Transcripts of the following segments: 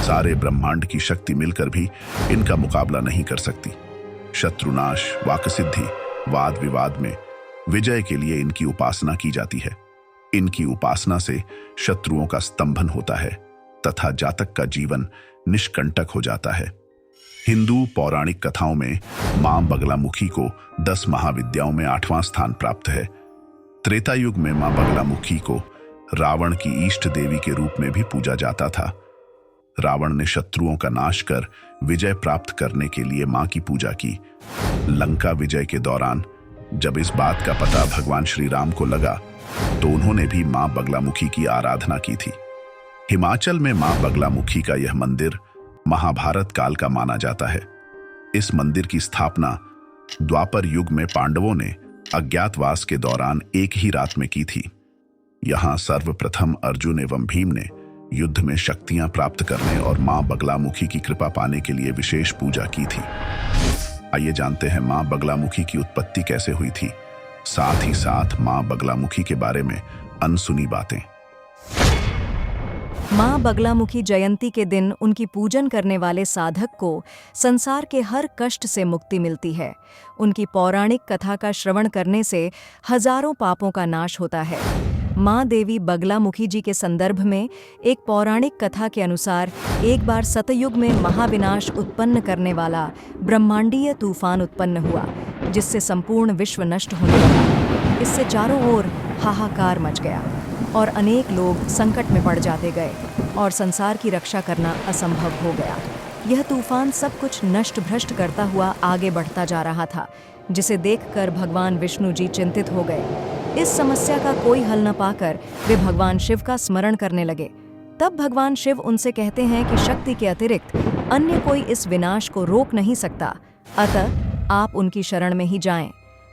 सारे ब्रह्मांड की शक्ति मिलकर भी इनका मुकाबला नहीं कर सकती। शत्रुनाश, वाकसिद्धि, वाद विवाद में विजय के लिए इनकी उपासना की जाती है। इनकी उपासना से शत्रुओं का स्तंभन होता है तथा जातक का जीवन निष्कंटक हो जाता है। हिंदू पौराणिक कथाओं में मां बगलामुखी को 10 महाविद्याओं में 8वां स्थान प्राप्त है। त्रेता युग में मां बगलामुखी को रावण की इष्ट देवी के रूप में भी पूजा जाता था। रावण ने शत्रुओं का नाश कर विजय प्राप्त करने के लिए मां की पूजा की। लंका विजय के दौरान जब इस बात का पता भगवान श्री राम को लगा तो उन्होंने भी मां बगलामुखी की आराधना की थी। हिमाचल में मां बगलामुखी का यह मंदिर महाभारत काल का माना जाता है। इस मंदिर की स्थापना द्वापर युग में पांडवों ने अज्ञातवास के दौरान एक ही रात में की थी। यहां सर्वप्रथम अर्जुन एवं भीम ने युद्ध में शक्तियां प्राप्त करने और मां बगलामुखी की कृपा पाने के लिए विशेष पूजा की थी। आइए जानते हैं मां बगलामुखी की उत्पत्ति कैसे हुई थी, साथ ही साथ मां बगलामुखी के बारे में अनसुनी बातें। मां बगलामुखी जयंती के दिन उनकी पूजन करने वाले साधक को संसार के हर कष्ट से मुक्ति मिलती है। उनकी पौराणिक कथा का श्रवण करने से हजारों पापों का नाश होता है। मां देवी बगलामुखी जी के संदर्भ में एक पौराणिक कथा के अनुसार एक बार सतयुग में महाविनाश उत्पन्न करने वाला ब्रह्मांडीय तूफान उत्पन्न हुआ, जिससे संपूर्ण विश्व नष्ट होने लगा। इससे चारों ओर हाहाकार मच गया और अनेक लोग संकट में पड़ जाते गए और संसार की रक्षा करना असंभव हो गया। यह तूफान सब कुछ नष्ट भ्रष्ट करता हुआ आगे बढ़ता जा रहा था, जिसे देखकर भगवान विष्णु जी चिंतित हो गए। इस समस्या का कोई हल न पाकर वे भगवान शिव का स्मरण करने लगे। तब भगवान शिव उनसे कहते हैं कि शक्ति के अतिरिक्त अन्य कोई इस विनाश को रोक नहीं सकता, अतः आप उनकी शरण में ही जाएं।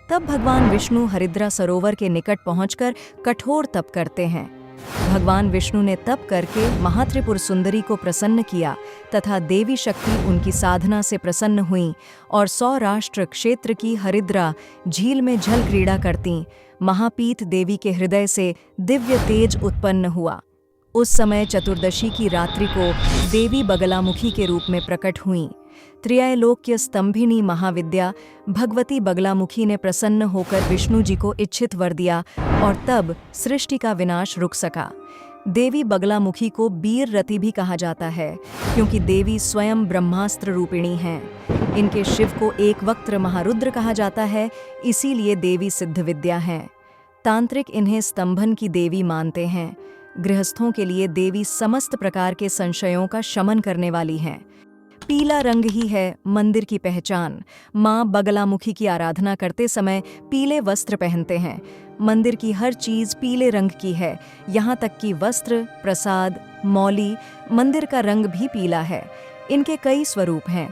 तब भगवान विष्णु हरिद्रा सरोवर के निकट पहुंचकर कठोर तप करते हैं। भगवान विष्णु ने तप करके महात्रिपुर सुंदरी को प्रसन्न किया तथा देवी शक्ति उनकी साधना से प्रसन्न हुई और सौराष्ट्र क्षेत्र की हरिद्रा झील में जल क्रीड़ा करती महापीठ देवी के हृदय से दिव्य तेज उत्पन्न हुआ। उस समय चतुर्दशी की रात्रि को देवी बगलामुखी के रूप में प्रकट हुईं। त्रैलोक्य स्तंभिनी महाविद्या भगवती बगलामुखी ने प्रसन्न होकर विष्णु जी को इच्छित वर दिया और तब सृष्टि का विनाश रुक सका। देवी बगलामुखी को बीर रति भी कहा जाता है, क्योंकि देवी स्वयं ब्रह्मास्त्र रूपिणी हैं। इनके शिव को एक वक्त्र महारुद्र कहा जाता है, इसीलिए देवी सिद्ध विद्या हैं। तांत्रिक इन्हें स्तंभन की देवी मानते हैं। गृहस्थों के लिए देवी समस्त प्रकार के संशयों का शमन करने वाली हैं। पीला रंग ही है मंदिर की पहचान। मां बगलामुखी की आराधना करते समय पीले वस्त्र पहनते हैं। मंदिर की हर चीज पीले रंग की है, यहाँ तक कि वस्त्र, प्रसाद, मौली, मंदिर का रंग भी पीला है। इनके कई स्वरूप हैं।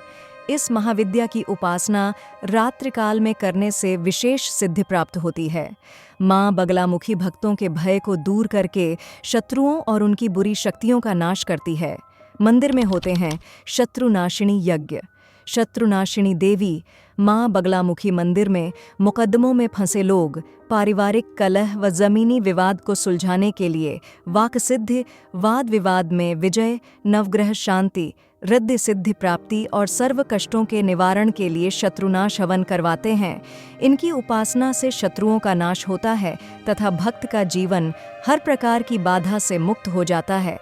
इस महाविद्या की उपासना रात्रिकाल में करने से विशेष सिद्धि प्राप्त होती है। मां बगलामुखी भक्तों के भय को दूर करके शत्रुओं और उनकी बुरी शक्तियों का नाश करती है। मंदिर में होते हैं शत्रुनाशिनी यज्ञ। शत्रुनाशिनी देवी मां बगलामुखी मंदिर में मुकदमों में फंसे लोग, पारिवारिक कलह व जमीनी विवाद को सुलझाने के लिए वाकसिद्धि, वाद विवाद में विजय, नवग्रह शांति, रिद्धि सिद्धि प्राप्ति और सर्व कष्टों के निवारण के लिए शत्रुनाश हवन करवाते हैं। इनकी उपासना से शत्रुओं का नाश होता है तथा भक्त का जीवन हर प्रकार की बाधा से मुक्त हो जाता है।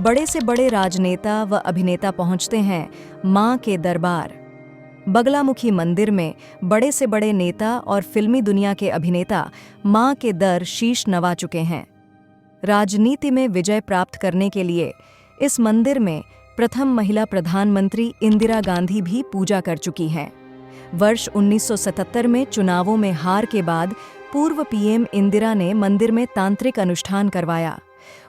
बड़े से बड़े राजनेता व अभिनेता पहुंचते हैं मां के दरबार। बगलामुखी मंदिर में बड़े से बड़े नेता और फिल्मी दुनिया के अभिनेता मां के दर शीश नवा चुके हैं। राजनीति में विजय प्राप्त करने के लिए इस मंदिर में प्रथम महिला प्रधानमंत्री इंदिरा गांधी भी पूजा कर चुकी हैं। वर्ष 1977 में चुनावों में हार के बाद पूर्व पीएम इंदिरा ने मंदिर में तांत्रिक अनुष्ठान करवाया।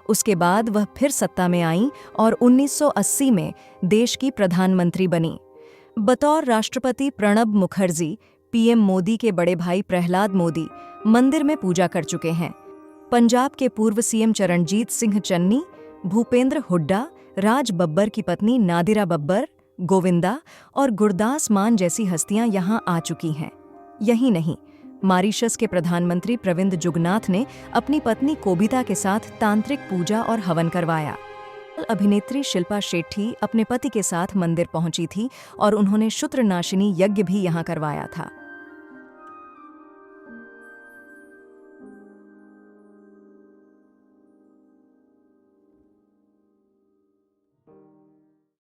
उसके बाद वह फिर सत्ता में आईं और 1980 में देश की प्रधानमंत्री बनी। बतौर राष्ट्रपति प्रणब मुखर्जी, पीएम मोदी के बड़े भाई प्रहलाद मोदी मंदिर में पूजा कर चुके हैं। पंजाब के पूर्व सीएम चरणजीत सिंह चन्नी, भूपेंद्र हुड्डा, राज बब्बर की पत्नी नादिरा बब्बर, गोविंदा और गुरदास मान जैसी हस्तियां यहां आ चुकी हैं। यही नहीं, मॉरीशस के प्रधानमंत्री प्रविंद जुगनाथ ने अपनी पत्नी कोबिता के साथ तांत्रिक पूजा और हवन करवाया। अभिनेत्री शिल्पा शेट्टी अपने पति के साथ मंदिर पहुंची थी और उन्होंने क्षुद्रनाशिनी यज्ञ भी यहां करवाया था।